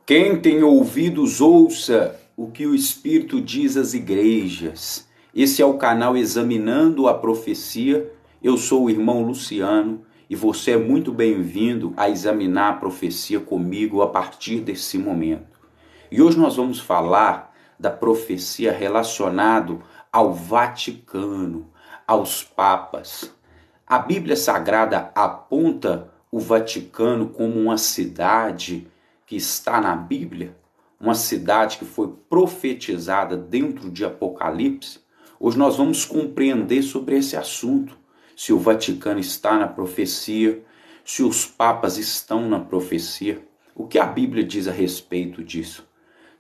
Quem tem ouvidos, ouça o que o Espírito diz às igrejas. Esse é o canal Examinando a Profecia. Eu sou o irmão Luciano e você é muito bem-vindo a examinar a profecia comigo a partir desse momento. E hoje nós vamos falar da profecia relacionada ao Vaticano, aos papas. A Bíblia Sagrada aponta o Vaticano como uma cidade que está na Bíblia, uma cidade que foi profetizada dentro de Apocalipse. Hoje nós vamos compreender sobre esse assunto, se o Vaticano está na profecia, se os papas estão na profecia, o que a Bíblia diz a respeito disso.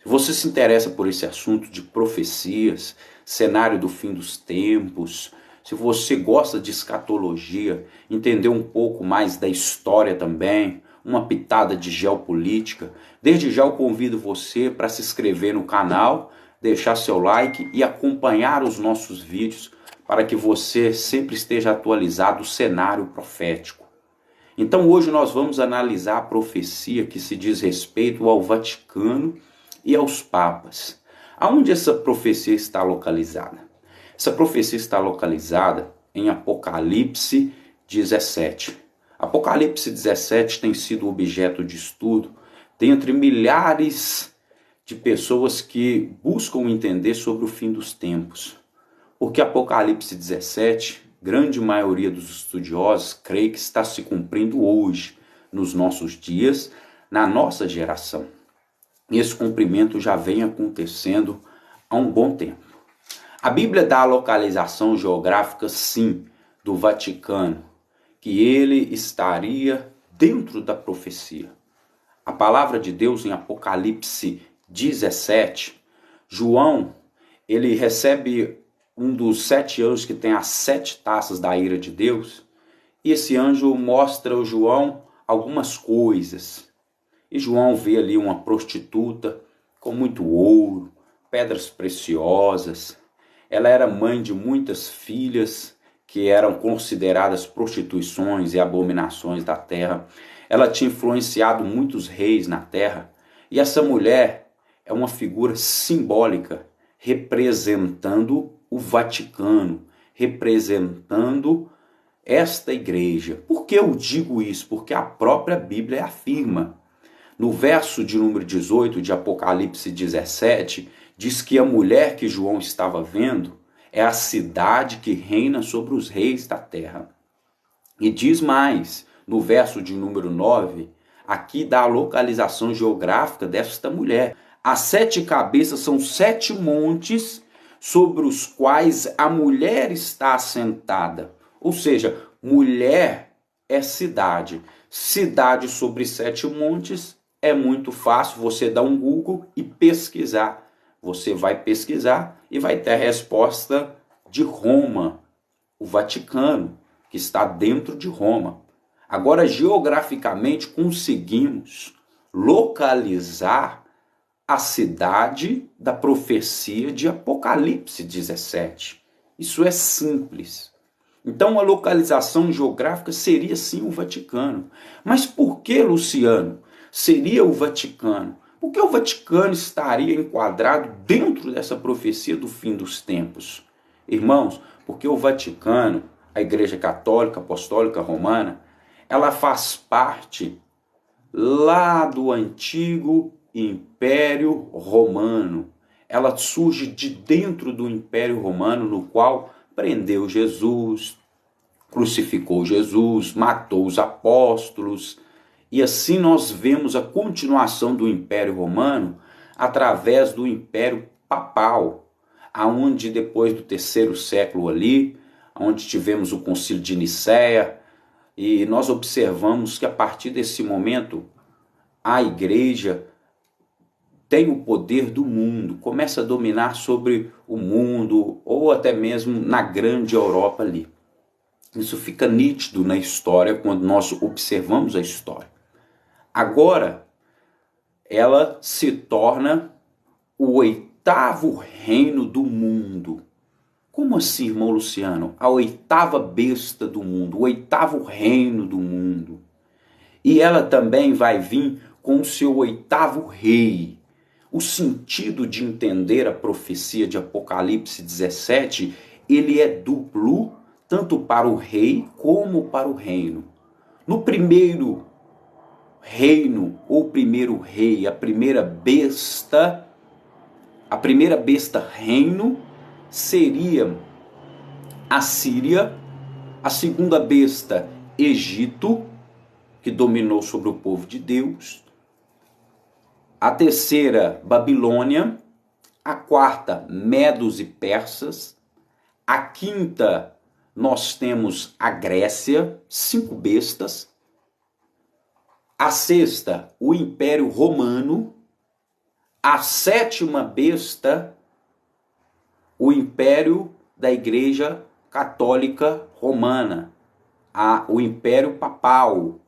Se você se interessa por esse assunto de profecias, cenário do fim dos tempos, se você gosta de escatologia, entender um pouco mais da história também, uma pitada de geopolítica, desde já eu convido você para se inscrever no canal, deixar seu like e acompanhar os nossos vídeos para que você sempre esteja atualizado do cenário profético. Então hoje nós vamos analisar a profecia que se diz respeito ao Vaticano e aos papas. Aonde essa profecia está localizada? Essa profecia está localizada em Apocalipse 17. Apocalipse 17 tem sido objeto de estudo dentre milhares de pessoas que buscam entender sobre o fim dos tempos. Porque Apocalipse 17, grande maioria dos estudiosos crê que está se cumprindo hoje, nos nossos dias, na nossa geração. E esse cumprimento já vem acontecendo há um bom tempo. A Bíblia dá a localização geográfica, sim, do Vaticano, que ele estaria dentro da profecia. A palavra de Deus em Apocalipse 17, João, ele recebe um dos 7 anjos que tem as 7 taças da ira de Deus, e esse anjo mostra ao João algumas coisas. E João vê ali uma prostituta com muito ouro, pedras preciosas. Ela era mãe de muitas filhas que eram consideradas prostituições e abominações da terra. Ela tinha influenciado muitos reis na terra. E essa mulher é uma figura simbólica, representando o Vaticano, representando esta igreja. Por que eu digo isso? Porque a própria Bíblia afirma. No verso de número 18 de Apocalipse 17, diz que a mulher que João estava vendo é a cidade que reina sobre os reis da terra. E diz mais, no verso de número 9, aqui dá a localização geográfica desta mulher. As 7 cabeças são 7 montes sobre os quais a mulher está assentada. Ou seja, mulher é cidade. Cidade sobre 7 montes é muito fácil você dar um Google e pesquisar. Você vai pesquisar e vai ter a resposta de Roma, o Vaticano, que está dentro de Roma. Agora, geograficamente, conseguimos localizar a cidade da profecia de Apocalipse 17. Isso é simples. Então, a localização geográfica seria sim o Vaticano. Mas por que, Luciano, seria o Vaticano? Por que o Vaticano estaria enquadrado dentro dessa profecia do fim dos tempos? Irmãos, porque o Vaticano, a Igreja Católica Apostólica Romana, ela faz parte lá do antigo Império Romano. Ela surge de dentro do Império Romano, no qual prendeu Jesus, crucificou Jesus, matou os apóstolos. E assim nós vemos a continuação do Império Romano através do Império Papal, aonde depois do 3º século ali, onde tivemos o Concílio de Nicéia, e nós observamos que a partir desse momento a igreja tem o poder do mundo, começa a dominar sobre o mundo, ou até mesmo na grande Europa ali. Isso fica nítido na história quando nós observamos a história. Agora, ela se torna o 8º reino do mundo. Como assim, irmão Luciano? A 8ª besta do mundo, o 8º reino do mundo. E ela também vai vir com o seu oitavo rei. O sentido de entender a profecia de Apocalipse 17, ele é duplo, tanto para o rei como para o reino. No primeiro reino, ou primeiro rei, a primeira besta reino seria a Síria, a segunda besta, Egito, que dominou sobre o povo de Deus, a terceira, Babilônia, a quarta, Medos e Persas, a quinta, nós temos a Grécia, 5 bestas, a sexta, o Império Romano, a sétima besta, o Império da Igreja Católica Romana, o Império Papal,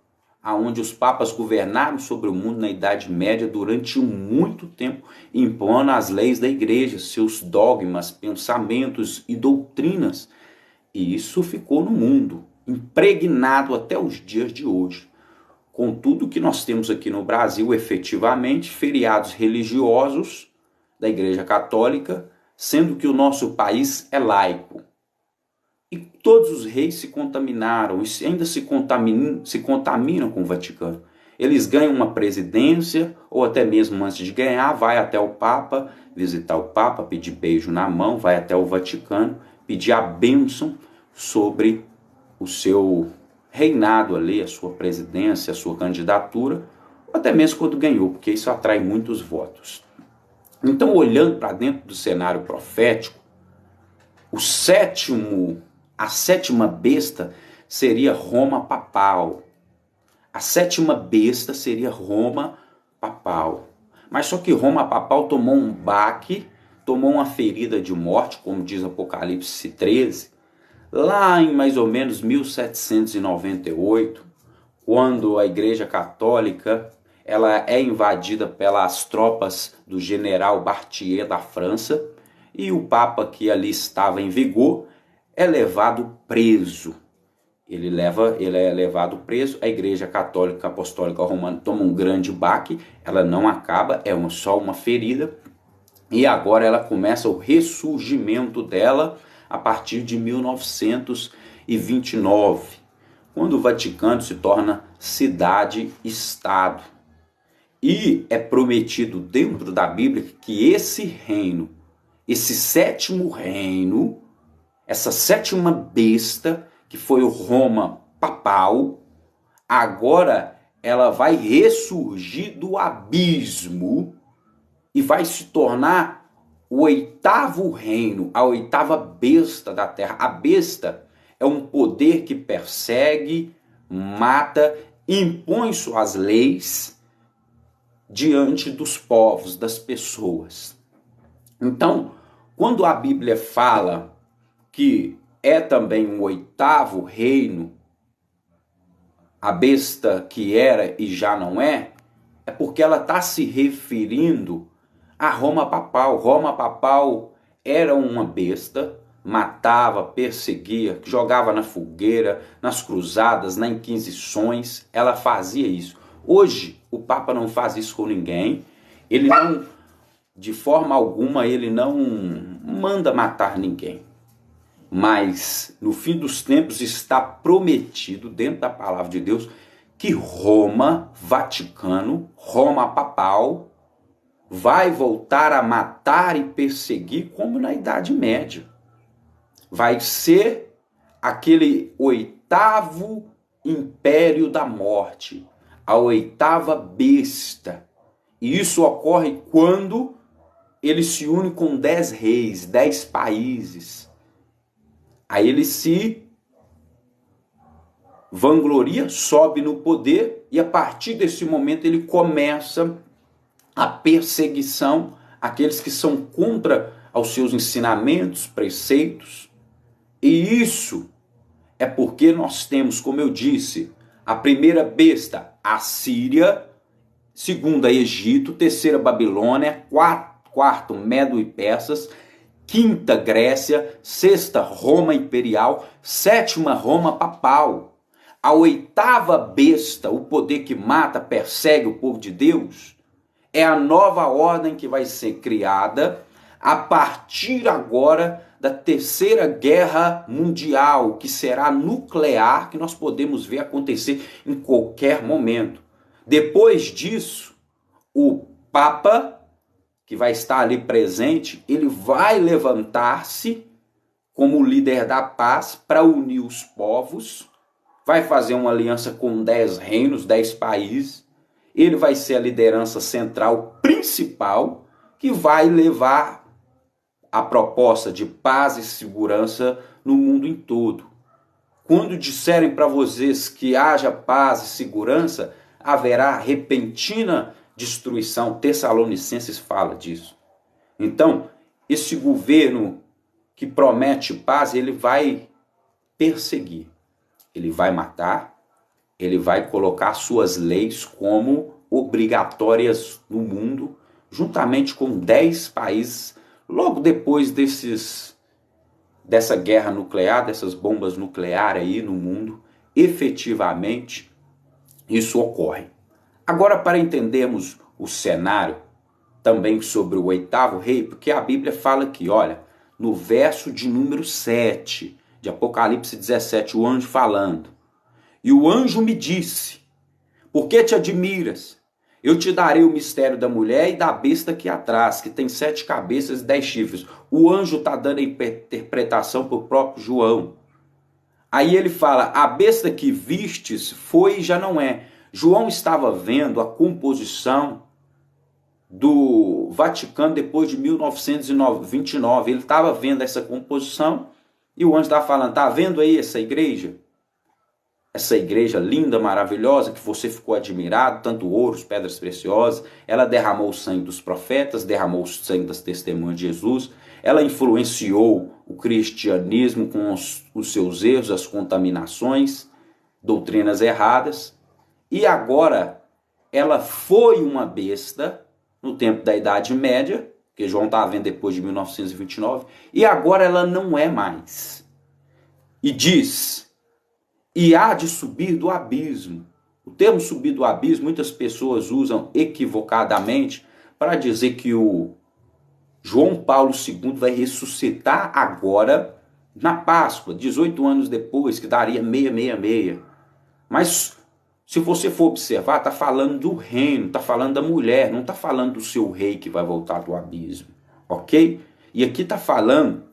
onde os papas governaram sobre o mundo na Idade Média durante muito tempo, impondo as leis da igreja, seus dogmas, pensamentos e doutrinas. E isso ficou no mundo, impregnado até os dias de hoje. Com tudo que nós temos aqui no Brasil, efetivamente, feriados religiosos da Igreja Católica, sendo que o nosso país é laico. E todos os reis se contaminaram, e ainda se contaminam com o Vaticano. Eles ganham uma presidência, ou até mesmo antes de ganhar, vai até o Papa, visitar o Papa, pedir beijo na mão, vai até o Vaticano, pedir a bênção sobre o seu reinado ali, a sua presidência, a sua candidatura, ou até mesmo quando ganhou, porque isso atrai muitos votos. Então, olhando para dentro do cenário profético, a sétima besta seria Roma papal. A sétima besta seria Roma papal. Mas só que Roma papal tomou um baque, tomou uma ferida de morte, como diz Apocalipse 13, lá em mais ou menos 1798, quando a Igreja Católica ela é invadida pelas tropas do general Barthier da França, e o Papa que ali estava em vigor é levado preso. Ele é levado preso, a Igreja Católica Apostólica Romana toma um grande baque, ela não acaba, é só uma ferida, e agora ela começa o ressurgimento dela a partir de 1929, quando o Vaticano se torna cidade-estado. E é prometido dentro da Bíblia que esse reino, esse sétimo reino, essa sétima besta, que foi o Roma papal, agora ela vai ressurgir do abismo e vai se tornar o oitavo reino, a oitava besta da terra. A besta é um poder que persegue, mata, impõe suas leis diante dos povos, das pessoas. Então, quando a Bíblia fala que é também um oitavo reino, a besta que era e já não é porque ela está se referindo a Roma papal. Roma papal era uma besta, matava, perseguia, jogava na fogueira, nas cruzadas, nas inquisições, ela fazia isso. Hoje, o Papa não faz isso com ninguém, ele não, de forma alguma, ele não manda matar ninguém. Mas, no fim dos tempos, está prometido, dentro da palavra de Deus, que Roma, Vaticano, Roma papal, vai voltar a matar e perseguir como na Idade Média. Vai ser aquele oitavo império da morte, a oitava besta. E isso ocorre quando ele se une com 10 reis, 10 países. Aí ele se vangloria, sobe no poder, e a partir desse momento ele começa a perseguição àqueles que são contra aos seus ensinamentos, preceitos. E isso é porque nós temos, como eu disse, a primeira besta, a Síria, segunda, Egito, terceira, Babilônia, quarto, Medo e Persas, quinta, Grécia, sexta, Roma imperial, sétima, Roma papal. a oitava besta, o poder que mata, persegue o povo de Deus, é a nova ordem que vai ser criada a partir agora da terceira guerra mundial, que será nuclear, que nós podemos ver acontecer em qualquer momento. Depois disso, o Papa, que vai estar ali presente, ele vai levantar-se como líder da paz para unir os povos, vai fazer uma aliança com 10 reinos, 10 países. Ele vai ser a liderança central principal que vai levar a proposta de paz e segurança no mundo em todo. Quando disserem para vocês que haja paz e segurança, haverá repentina destruição. Tessalonicenses fala disso. Então, esse governo que promete paz, ele vai perseguir. Ele vai matar, ele vai colocar suas leis como obrigatórias no mundo, juntamente com 10 países, logo depois dessa guerra nuclear, dessas bombas nucleares aí no mundo, efetivamente isso ocorre. Agora, para entendermos o cenário também sobre o oitavo rei, porque a Bíblia fala aqui, olha, no verso de número 7, de Apocalipse 17, o anjo falando. E o anjo me disse, por que te admiras? Eu te darei o mistério da mulher e da besta que atrás, que tem 7 cabeças e 10 chifres. O anjo está dando a interpretação para o próprio João. Aí ele fala, a besta que vistes foi e já não é. João estava vendo a composição do Vaticano depois de 1929. Ele estava vendo essa composição e o anjo estava falando, está vendo aí essa igreja? Essa igreja linda, maravilhosa, que você ficou admirado, tanto ouro, pedras preciosas. Ela derramou o sangue dos profetas, derramou o sangue das testemunhas de Jesus. Ela influenciou o cristianismo com os seus erros, as contaminações, doutrinas erradas. E agora, ela foi uma besta no tempo da Idade Média, que João estava vendo depois de 1929, e agora ela não é mais. E diz, e há de subir do abismo. O termo subir do abismo, muitas pessoas usam equivocadamente para dizer que o João Paulo II vai ressuscitar agora na Páscoa, 18 anos depois, que daria 666. Mas se você for observar, está falando do reino, está falando da mulher, não está falando do seu rei que vai voltar do abismo, ok? E aqui está falando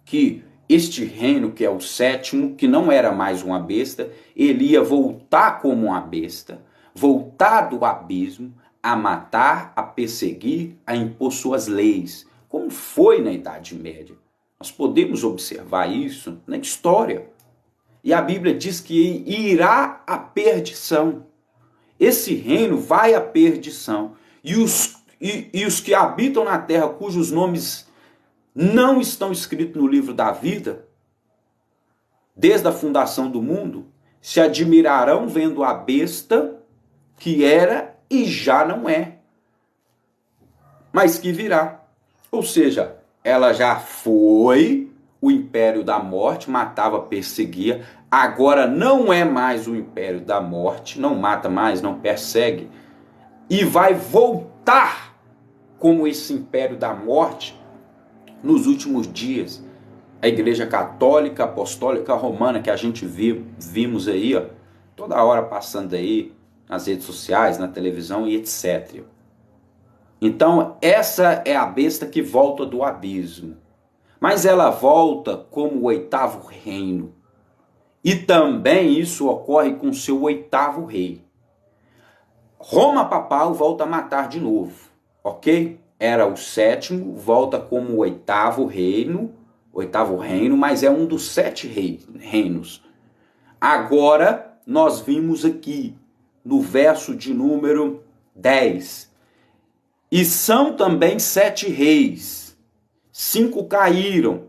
que este reino, que é o sétimo, que não era mais uma besta, ele ia voltar como uma besta, voltar do abismo, a matar, a perseguir, a impor suas leis, como foi na Idade Média. Nós podemos observar isso na história. E a Bíblia diz que irá à perdição. Esse reino vai à perdição. E os que habitam na terra, cujos nomes não estão escritos no livro da vida, desde a fundação do mundo, se admirarão vendo a besta que era e já não é, mas que virá. Ou seja, ela já foi o império da morte, matava, perseguia, agora não é mais o império da morte, não mata mais, não persegue, e vai voltar como esse império da morte nos últimos dias. A Igreja Católica, Apostólica, Romana, que a gente vimos aí, ó, toda hora passando aí nas redes sociais, na televisão e etc. Então, essa é a besta que volta do abismo. Mas ela volta como o oitavo reino. E também isso ocorre com seu oitavo rei. Roma papal volta a matar de novo, ok? Era o sétimo, volta como o oitavo reino, mas é um dos 7 reinos. Agora, nós vimos aqui, no verso de número 10, e são também 7 reis, 5 caíram,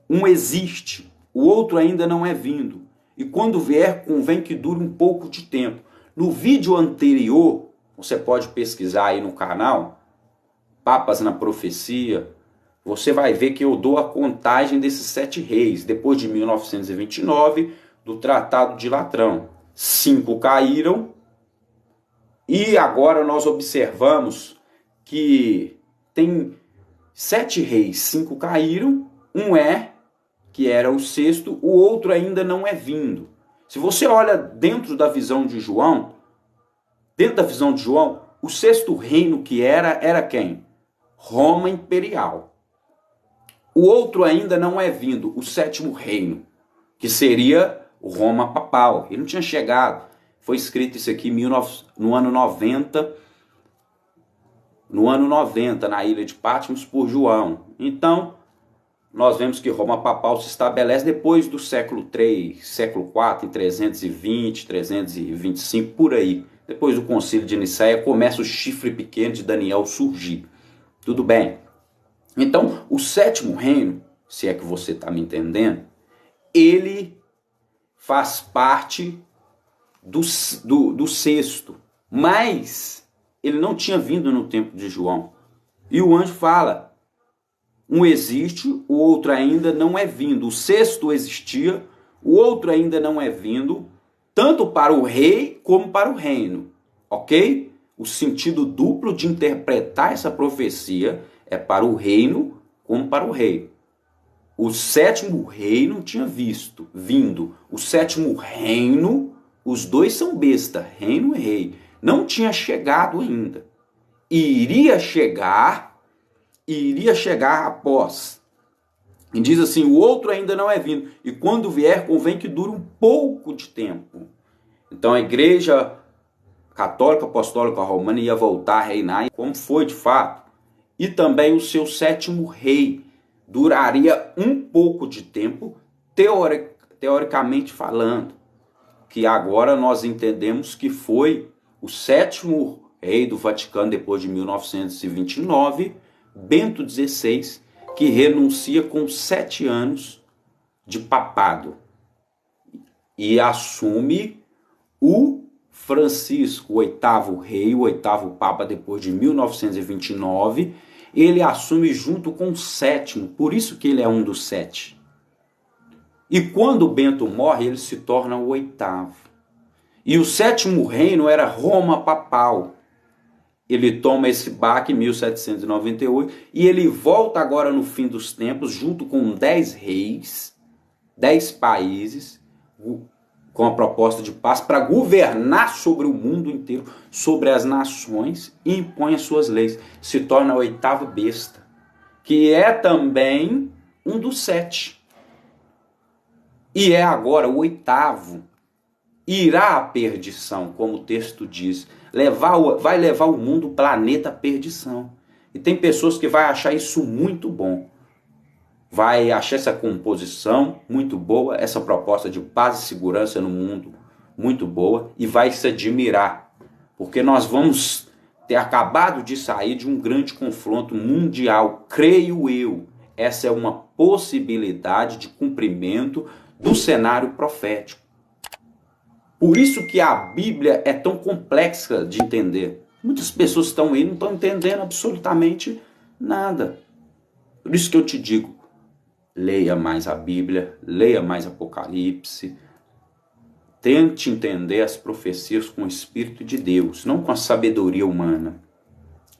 um existe, o outro ainda não é vindo, e quando vier, convém que dure um pouco de tempo. No vídeo anterior, você pode pesquisar aí no canal, Papas na Profecia, você vai ver que eu dou a contagem desses 7 reis. Depois de 1929, do Tratado de Latrão. 5 caíram e agora nós observamos que tem 7 reis, 5 caíram, um que era o sexto, o outro ainda não é vindo. Se você olha dentro da visão de João, o sexto reino que era quem? Roma Imperial. O outro ainda não é vindo, o sétimo reino, que seria o Roma Papal. Ele não tinha chegado. Foi escrito isso aqui no ano 90, na ilha de Patmos, por João. Então, nós vemos que Roma Papal se estabelece depois do século III, século IV, em 320, 325, por aí. Depois do concílio de Nicéia, começa o chifre pequeno de Daniel surgir. Tudo bem. Então, o sétimo reino, se é que você está me entendendo, ele faz parte do sexto, mas ele não tinha vindo no tempo de João. E o anjo fala, um existe, o outro ainda não é vindo. O sexto existia, o outro ainda não é vindo, tanto para o rei como para o reino, ok? O sentido duplo de interpretar essa profecia é para o reino como para o rei. O sétimo reino tinha vindo. O sétimo reino, os dois são besta, reino e rei. Não tinha chegado ainda. E iria chegar após. E diz assim, o outro ainda não é vindo. E quando vier, convém que dure um pouco de tempo. Então a igreja católica, apostólica romana ia voltar a reinar, como foi de fato. E também o seu sétimo rei duraria um pouco de tempo, teoricamente falando. Que agora nós entendemos que foi o sétimo rei do Vaticano, depois de 1929, Bento XVI, que renuncia com 7 anos de papado. E assume o Francisco, o 8º rei, o 8º papa, depois de 1929, ele assume junto com o 7º, por isso que ele é um dos 7. E quando Bento morre, ele se torna o 8º. E o 7º reino era Roma Papal. Ele toma esse baque em 1798 e ele volta agora no fim dos tempos, junto com 10 reis, 10 países, com a proposta de paz, para governar sobre o mundo inteiro, sobre as nações, e impõe as suas leis. Se torna o 8º besta, que é também um dos 7. E é agora o 8º. Irá à perdição, como o texto diz. Vai levar o mundo, o planeta, à perdição. E tem pessoas que vão achar isso muito bom. Vai achar essa composição muito boa, essa proposta de paz e segurança no mundo muito boa, e vai se admirar, porque nós vamos ter acabado de sair de um grande confronto mundial, creio eu. Essa é uma possibilidade de cumprimento do cenário profético. Por isso que a Bíblia é tão complexa de entender. Muitas pessoas estão aí e não estão entendendo absolutamente nada. Por isso que eu te digo, leia mais a Bíblia, leia mais Apocalipse, tente entender as profecias com o Espírito de Deus, não com a sabedoria humana.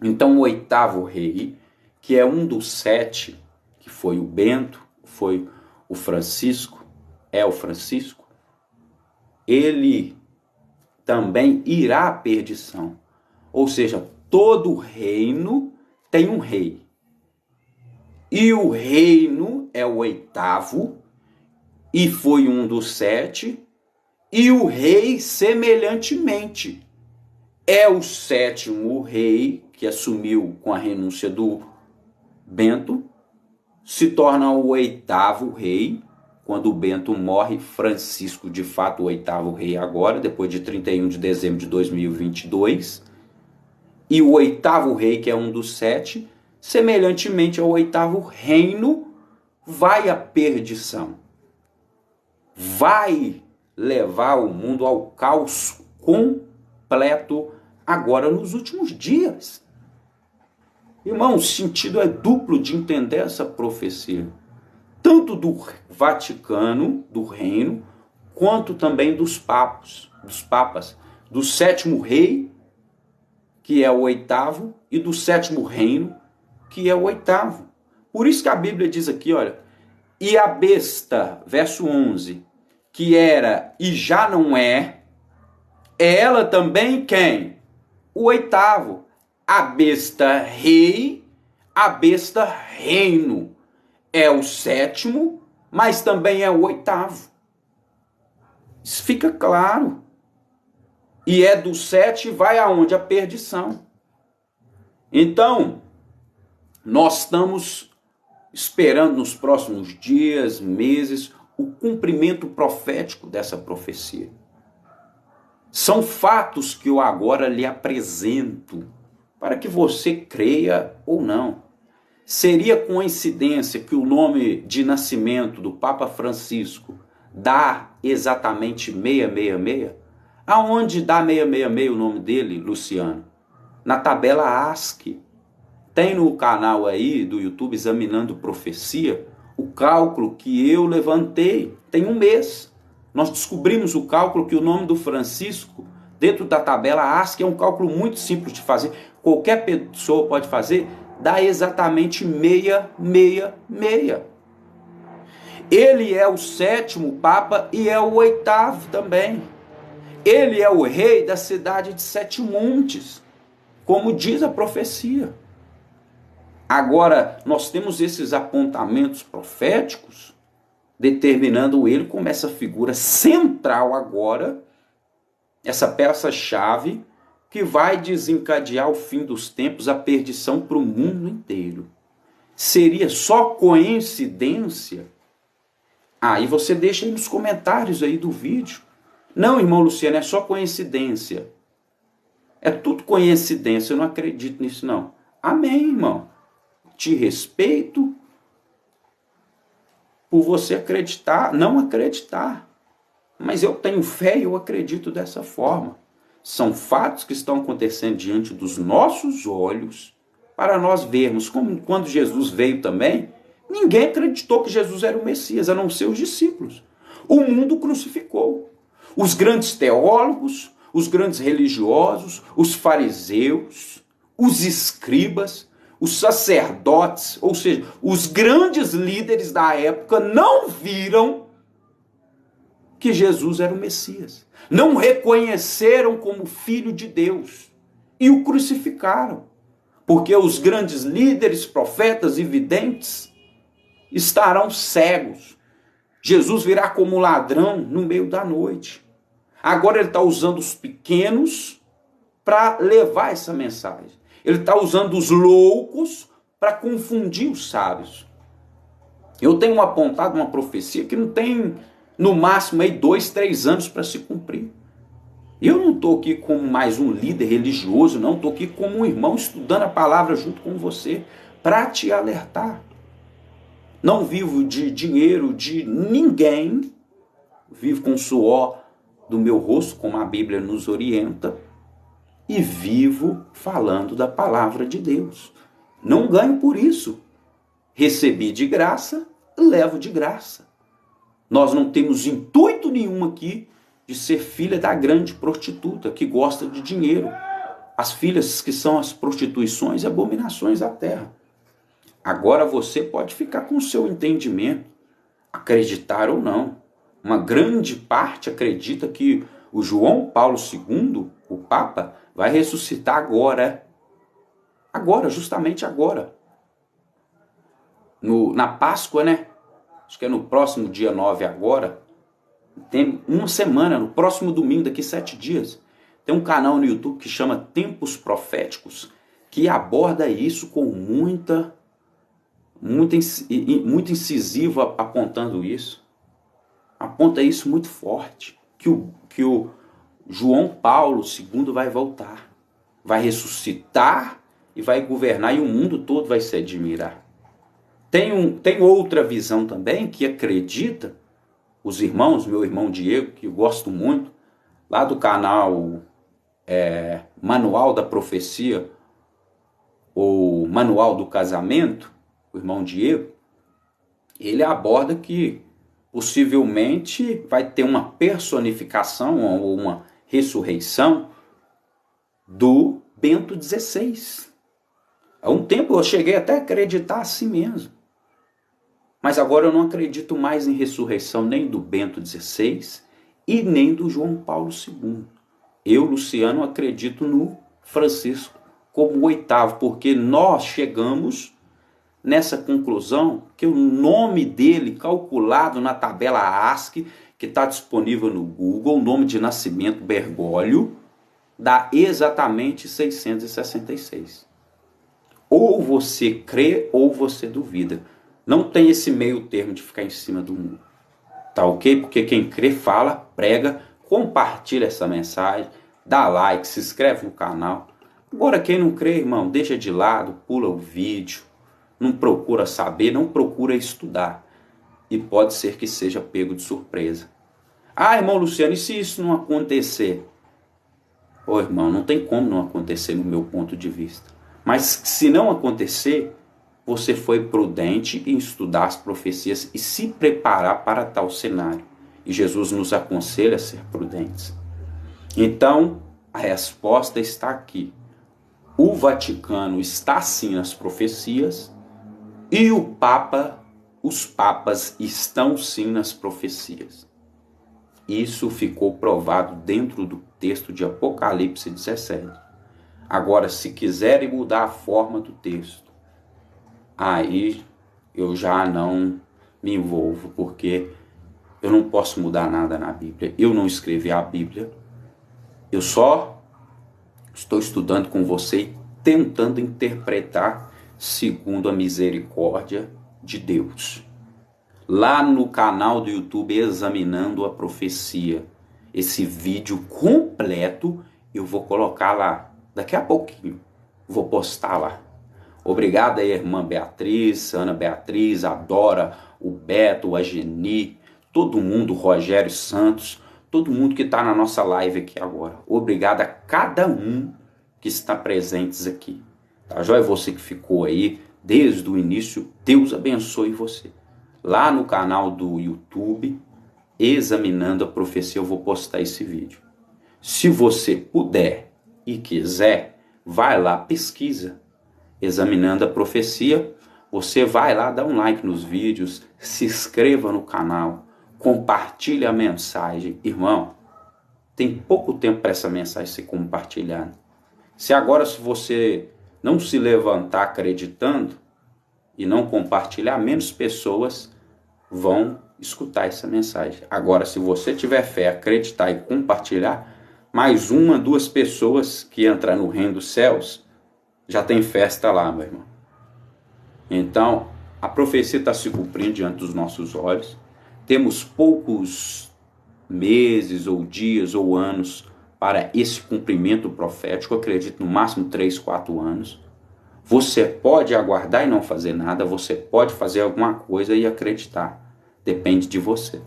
Então o 8º rei, que é um dos 7, que foi o Bento, foi o Francisco, é o Francisco, ele também irá à perdição. Ou seja, todo reino tem um rei. E o reino é o 8º, e foi um dos 7, e o rei semelhantemente. É o 7º rei, que assumiu com a renúncia do Bento, se torna o 8º rei. Quando o Bento morre, Francisco, de fato, o 8º rei agora, depois de 31 de dezembro de 2022. E o 8º rei, que é um dos 7, semelhantemente ao 8º reino, vai à perdição. Vai levar o mundo ao caos completo agora nos últimos dias. Irmão, o sentido é duplo de entender essa profecia. Tanto do Vaticano, do reino, quanto também dos papas, do sétimo rei, que é o oitavo, e do sétimo reino, que é o oitavo. Por isso que a Bíblia diz aqui, olha, e a besta, verso 11, que era e já não é ela também quem? O oitavo. A besta rei, a besta reino. É o sétimo, mas também é o oitavo. Isso fica claro. E é do 7 vai aonde? A perdição. Então, nós estamos esperando nos próximos dias, meses, o cumprimento profético dessa profecia. São fatos que eu agora lhe apresento, para que você creia ou não. Seria coincidência que o nome de nascimento do Papa Francisco dá exatamente 666? Aonde dá 666 o nome dele, Luciano? Na tabela ASCII. Tem no canal aí do YouTube Examinando Profecia o cálculo que eu levantei. Tem um mês. Nós descobrimos o cálculo que o nome do Francisco, dentro da tabela ASCII, é um cálculo muito simples de fazer. Qualquer pessoa pode fazer. Dá exatamente 666. Ele é o sétimo Papa e é o oitavo também. Ele é o rei da cidade de Sete Montes, como diz a profecia. Agora, nós temos esses apontamentos proféticos, determinando ele como essa figura central agora, essa peça-chave, que vai desencadear o fim dos tempos, a perdição para o mundo inteiro. Seria só coincidência? Aí você deixa aí nos comentários aí do vídeo. Não, irmão Luciano, é só coincidência. É tudo coincidência, eu não acredito nisso não. Amém, irmão. Te respeito por você acreditar, não acreditar. Mas eu tenho fé e eu acredito dessa forma. São fatos que estão acontecendo diante dos nossos olhos para nós vermos. Como quando Jesus veio também, ninguém acreditou que Jesus era o Messias, a não ser os discípulos. O mundo crucificou. Os grandes teólogos, os grandes religiosos, os fariseus, os escribas, os sacerdotes, ou seja, os grandes líderes da época não viram que Jesus era o Messias. Não reconheceram como filho de Deus e o crucificaram. Porque os grandes líderes, profetas e videntes estarão cegos. Jesus virá como ladrão no meio da noite. Agora ele está usando os pequenos para levar essa mensagem. Ele está usando os loucos para confundir os sábios. Eu tenho apontado uma profecia que não tem, no máximo, aí 2, 3 anos para se cumprir. Eu não estou aqui como mais um líder religioso, não. Estou aqui como um irmão estudando a palavra junto com você para te alertar. Não vivo de dinheiro de ninguém. Vivo com o suor do meu rosto, como a Bíblia nos orienta. E vivo falando da palavra de Deus. Não ganho por isso. Recebi de graça, levo de graça. Nós não temos intuito nenhum aqui de ser filha da grande prostituta que gosta de dinheiro. As filhas que são as prostituições e abominações da terra. Agora você pode ficar com o seu entendimento, acreditar ou não. Uma grande parte acredita que o João Paulo II, o Papa, vai ressuscitar agora. Agora, justamente agora. Na Páscoa, né? Acho que é no próximo dia 9 agora. Tem uma semana, no próximo domingo, daqui 7 dias. Tem um canal no YouTube que chama Tempos Proféticos, que aborda isso com muito incisivo, apontando isso. Aponta isso muito forte. Que o João Paulo II vai voltar. Vai ressuscitar e vai governar, e o mundo todo vai se admirar. Tem outra visão também que acredita, os irmãos, meu irmão Diego, que eu gosto muito, lá do canal Manual da Profecia, ou Manual do Casamento, o irmão Diego, ele aborda que possivelmente vai ter uma personificação ou uma ressurreição do Bento XVI. Há um tempo eu cheguei até a acreditar assim mesmo. Mas agora eu não acredito mais em ressurreição nem do Bento XVI e nem do João Paulo II. Eu, Luciano, acredito no Francisco como o oitavo, porque nós chegamos nessa conclusão que o nome dele, calculado na tabela ASCII, que está disponível no Google, o nome de nascimento Bergoglio, dá exatamente 666. Ou você crê ou você duvida. Não tem esse meio termo de ficar em cima do muro. Tá ok? Porque quem crê fala, prega, compartilha essa mensagem, dá like, se inscreve no canal. Agora quem não crê, irmão, deixa de lado, pula o vídeo, não procura saber, não procura estudar. E pode ser que seja pego de surpresa. Ah, irmão Luciano, e se isso não acontecer? Ô irmão, não tem como não acontecer no meu ponto de vista. Mas se não acontecer, você foi prudente em estudar as profecias e se preparar para tal cenário. E Jesus nos aconselha a ser prudentes. Então, a resposta está aqui. O Vaticano está sim nas profecias e os papas estão sim nas profecias. Isso ficou provado dentro do texto de Apocalipse 17. Agora, se quiserem mudar a forma do texto, aí eu já não me envolvo, porque eu não posso mudar nada na Bíblia. Eu não escrevi a Bíblia. Eu só estou estudando com você e tentando interpretar segundo a misericórdia de Deus. Lá no canal do YouTube Examinando a Profecia, esse vídeo completo eu vou colocar lá. Daqui a pouquinho vou postar lá. Obrigado aí, irmã Beatriz, Ana Beatriz, a Dora, o Beto, a Geni, todo mundo, Rogério Santos, todo mundo que está na nossa live aqui agora. Obrigado a cada um que está presentes aqui. Tá joia? Você que ficou aí desde o início, Deus abençoe você. Lá no canal do YouTube, Examinando a Profecia, eu vou postar esse vídeo. Se você puder e quiser, vai lá, pesquisa Examinando a Profecia. Você vai lá, dá um like nos vídeos, se inscreva no canal, compartilhe a mensagem. Irmão, tem pouco tempo para essa mensagem ser compartilhada. Se você não se levantar acreditando e não compartilhar, menos pessoas vão escutar essa mensagem. Agora, se você tiver fé, acreditar e compartilhar, mais uma, duas pessoas que entram no reino dos céus, já tem festa lá, meu irmão. Então, a profecia está se cumprindo diante dos nossos olhos. Temos poucos meses ou dias ou anos para esse cumprimento profético. Eu acredito no máximo 3, 4 anos. Você pode aguardar e não fazer nada. Você pode fazer alguma coisa e acreditar. Depende de você.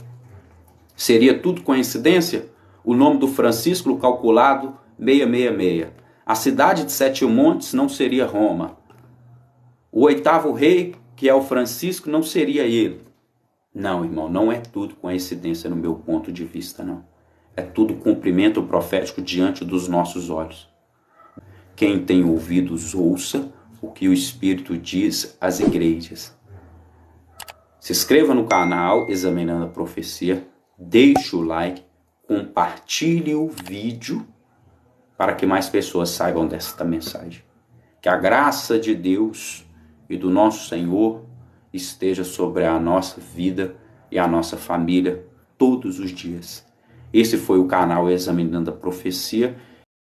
Seria tudo coincidência? O nome do Francisco calculado 666. A cidade de Sete Montes não seria Roma. O oitavo rei, que é o Francisco, não seria ele. Não, irmão, não é tudo coincidência no meu ponto de vista, não. É tudo cumprimento profético diante dos nossos olhos. Quem tem ouvidos, ouça o que o Espírito diz às igrejas. Se inscreva no canal Examinando a Profecia, deixe o like, compartilhe o vídeo para que mais pessoas saibam desta mensagem. Que a graça de Deus e do nosso Senhor esteja sobre a nossa vida e a nossa família todos os dias. Esse foi o canal Examinando a Profecia